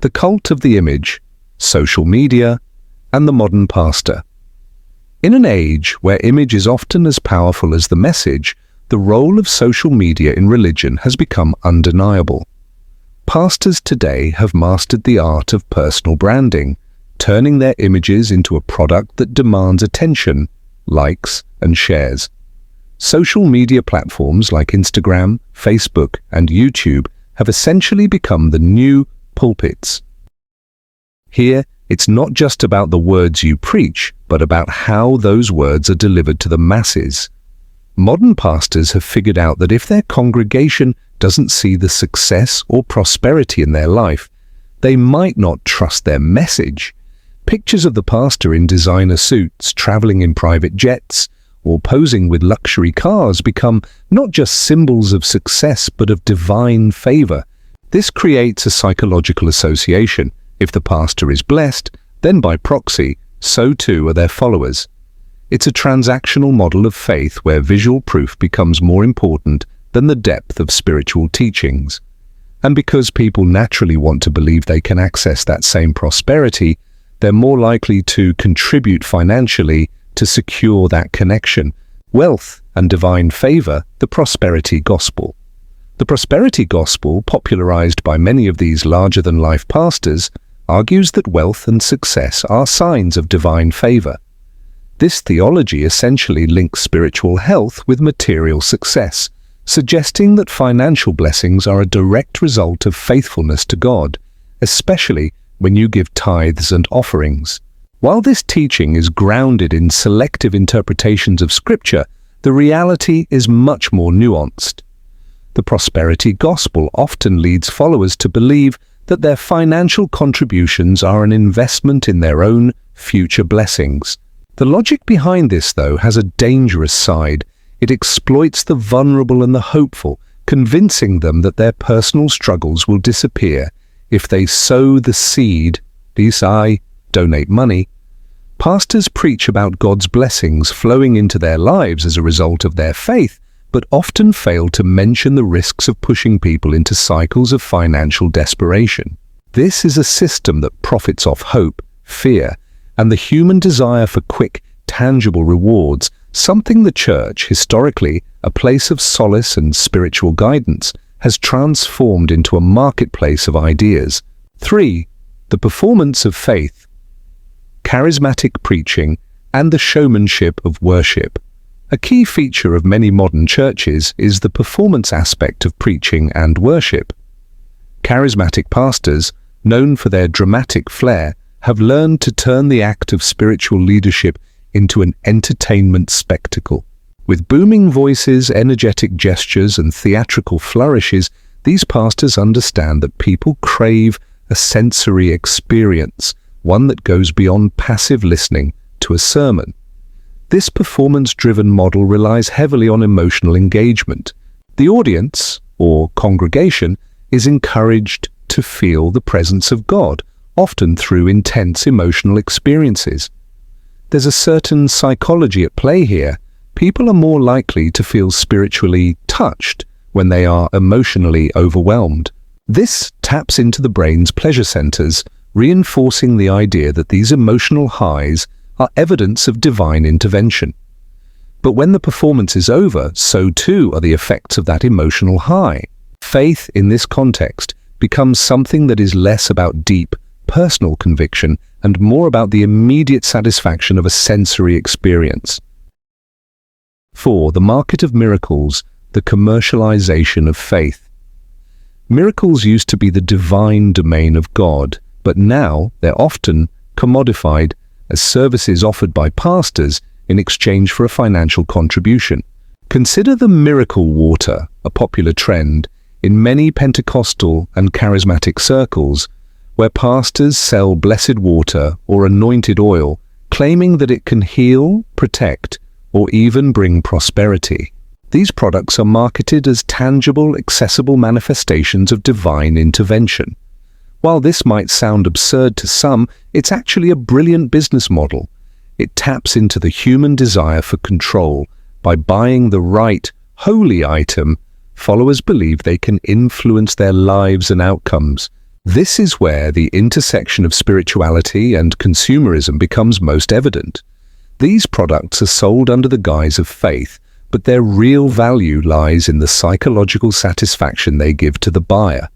the cult of the image, social media, and the modern pastor. In an age where image is often as powerful as the message, the role of social media in religion has become undeniable. Pastors today have mastered the art of personal branding, turning their images into a product that demands attention, likes, and shares. Social media platforms like Instagram, Facebook, and YouTube have essentially become the new pulpits. Here, it's not just about the words you preach, but about how those words are delivered to the masses. Modern pastors have figured out that if their congregation doesn't see the success or prosperity in their life, they might not trust their message. Pictures of the pastor in designer suits, traveling in private jets, or posing with luxury cars become not just symbols of success but of divine favor. This creates a psychological association. If the pastor is blessed, then by proxy, so too are their followers. It's a transactional model of faith where visual proof becomes more important than the depth of spiritual teachings. And because people naturally want to believe they can access that same prosperity, they're more likely to contribute financially to secure that connection. Wealth and divine favor, the prosperity gospel. The prosperity gospel, popularized by many of these larger-than-life pastors, argues that wealth and success are signs of divine favor. This theology essentially links spiritual health with material success, suggesting that financial blessings are a direct result of faithfulness to God, especially when you give tithes and offerings. While this teaching is grounded in selective interpretations of Scripture, the reality is much more nuanced. The prosperity gospel often leads followers to believe that their financial contributions are an investment in their own future blessings. The logic behind this, though, has a dangerous side. It exploits the vulnerable and the hopeful, convincing them that their personal struggles will disappear if they sow the seed, donate money. Pastors preach about God's blessings flowing into their lives as a result of their faith, but often fail to mention the risks of pushing people into cycles of financial desperation. This is a system that profits off hope, fear, and the human desire for quick, tangible rewards, something the church, historically a place of solace and spiritual guidance, has transformed into a marketplace of ideas. 3. The performance of faith, charismatic preaching, and the showmanship of worship. A key feature of many modern churches is the performance aspect of preaching and worship. Charismatic pastors, known for their dramatic flair, have learned to turn the act of spiritual leadership into an entertainment spectacle. With booming voices, energetic gestures, and theatrical flourishes, these pastors understand that people crave a sensory experience, one that goes beyond passive listening to a sermon. This performance-driven model relies heavily on emotional engagement. The audience, or congregation, is encouraged to feel the presence of God, often through intense emotional experiences. There's a certain psychology at play here. People are more likely to feel spiritually touched when they are emotionally overwhelmed. This taps into the brain's pleasure centers, reinforcing the idea that these emotional highs are evidence of divine intervention. But when the performance is over, so too are the effects of that emotional high. Faith, in this context, becomes something that is less about deep, personal conviction and more about the immediate satisfaction of a sensory experience. 4. The market of miracles, the commercialization of faith. Miracles used to be the divine domain of God, but now they're often commodified as services offered by pastors in exchange for a financial contribution. Consider the miracle water, a popular trend in many Pentecostal and charismatic circles, where pastors sell blessed water or anointed oil, claiming that it can heal, protect, or even bring prosperity. These products are marketed as tangible, accessible manifestations of divine intervention. While this might sound absurd to some, it's actually a brilliant business model. It taps into the human desire for control. By buying the right, holy item, followers believe they can influence their lives and outcomes, This is where the intersection of spirituality and consumerism becomes most evident. These products are sold under the guise of faith, but their real value lies in the psychological satisfaction they give to the buyer.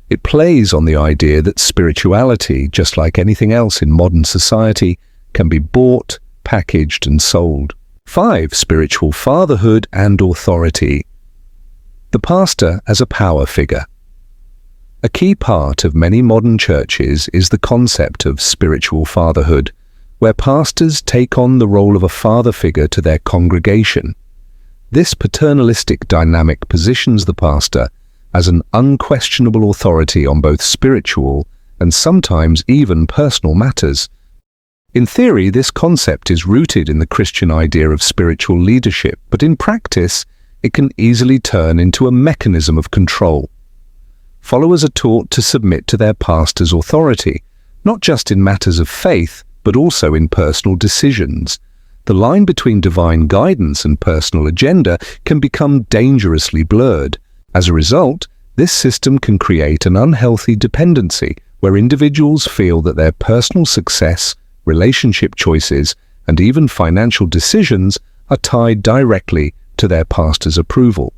It plays on the idea that spirituality, just like anything else in modern society, can be bought, packaged, and sold. 5. Spiritual fatherhood and authority. The pastor as a power figure. A key part of many modern churches is the concept of spiritual fatherhood, where pastors take on the role of a father figure to their congregation. This paternalistic dynamic positions the pastor as an unquestionable authority on both spiritual and sometimes even personal matters. In theory, this concept is rooted in the Christian idea of spiritual leadership, but in practice, it can easily turn into a mechanism of control. Followers are taught to submit to their pastor's authority, not just in matters of faith, but also in personal decisions. The line between divine guidance and personal agenda can become dangerously blurred. As a result, this system can create an unhealthy dependency where individuals feel that their personal success, relationship choices, and even financial decisions are tied directly to their pastor's approval.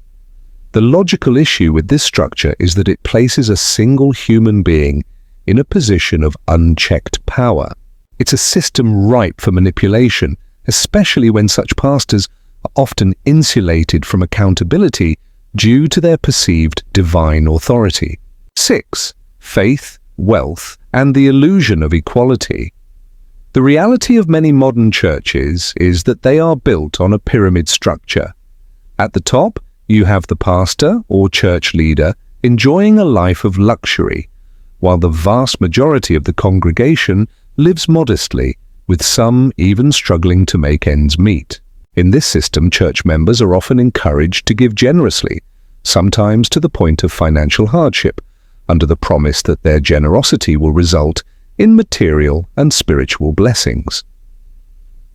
The logical issue with this structure is that it places a single human being in a position of unchecked power. It's a system ripe for manipulation, especially when such pastors are often insulated from accountability due to their perceived divine authority. 6. Faith, wealth, and the illusion of equality. The reality of many modern churches is that they are built on a pyramid structure. At the top, you have the pastor or church leader enjoying a life of luxury, while the vast majority of the congregation lives modestly, with some even struggling to make ends meet. In this system, church members are often encouraged to give generously, sometimes to the point of financial hardship, under the promise that their generosity will result in material and spiritual blessings.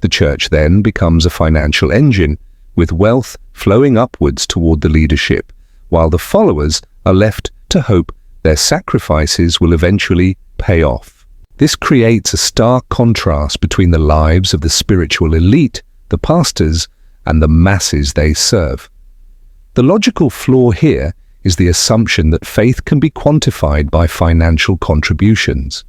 The church then becomes a financial engine, with wealth flowing upwards toward the leadership, while the followers are left to hope their sacrifices will eventually pay off. This creates a stark contrast between the lives of the spiritual elite, the pastors, and the masses they serve. The logical flaw here is the assumption that faith can be quantified by financial contributions.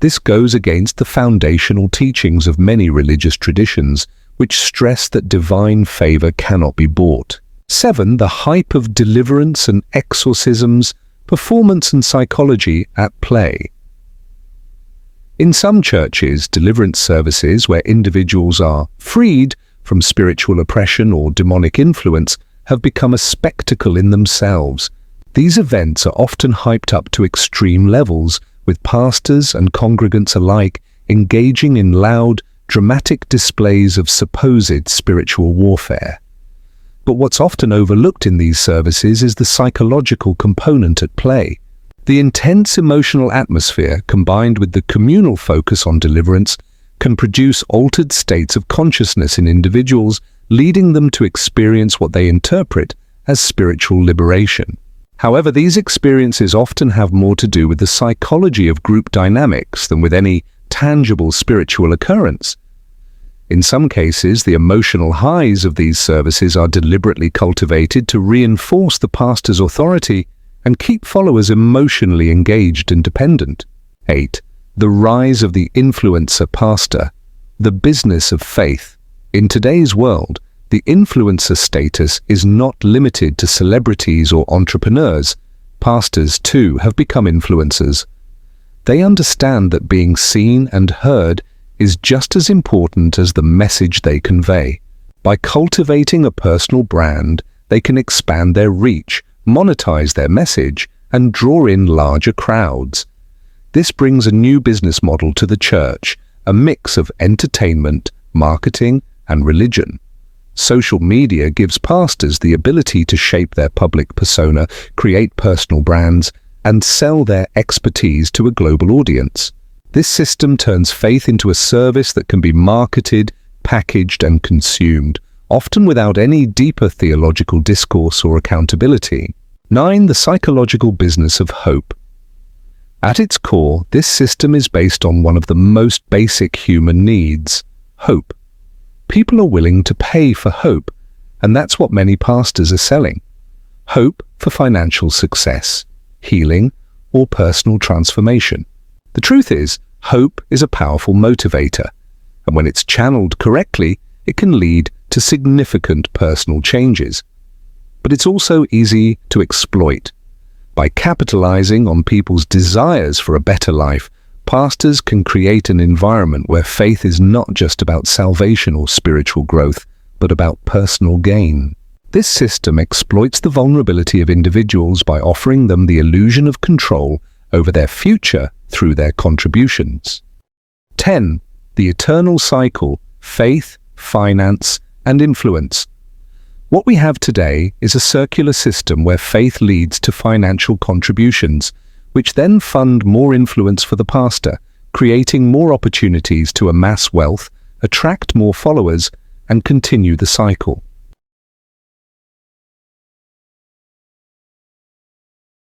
This goes against the foundational teachings of many religious traditions, which stress that divine favor cannot be bought. 7. The hype of deliverance and exorcisms, performance and psychology at play. In some churches, deliverance services where individuals are freed from spiritual oppression or demonic influence have become a spectacle in themselves. These events are often hyped up to extreme levels, with pastors and congregants alike engaging in loud, dramatic displays of supposed spiritual warfare. But what's often overlooked in these services is the psychological component at play. The intense emotional atmosphere, combined with the communal focus on deliverance, can produce altered states of consciousness in individuals, leading them to experience what they interpret as spiritual liberation. However, these experiences often have more to do with the psychology of group dynamics than with any tangible spiritual occurrence. In some cases, the emotional highs of these services are deliberately cultivated to reinforce the pastor's authority and keep followers emotionally engaged and dependent. 8. The rise of the influencer pastor, the business of faith. In today's world, the influencer status is not limited to celebrities or entrepreneurs. Pastors, too, have become influencers. They understand that being seen and heard is just as important as the message they convey. By cultivating a personal brand, they can expand their reach, monetize their message, and draw in larger crowds. This brings a new business model to the church, a mix of entertainment, marketing, and religion. Social media gives pastors the ability to shape their public persona, create personal brands, and sell their expertise to a global audience. This system turns faith into a service that can be marketed, packaged, and consumed, often without any deeper theological discourse or accountability. 9. The psychological business of hope. At its core, this system is based on one of the most basic human needs, hope. People are willing to pay for hope, and that's what many pastors are selling. Hope for financial success, healing, or personal transformation. The truth is, hope is a powerful motivator, and when it's channeled correctly, it can lead to significant personal changes. But it's also easy to exploit. By capitalizing on people's desires for a better life, pastors can create an environment where faith is not just about salvation or spiritual growth, but about personal gain. This system exploits the vulnerability of individuals by offering them the illusion of control over their future through their contributions. 10. The eternal cycle: faith, finance, and influence. What we have today is a circular system where faith leads to financial contributions, which then fund more influence for the pastor, creating more opportunities to amass wealth, attract more followers, and continue the cycle.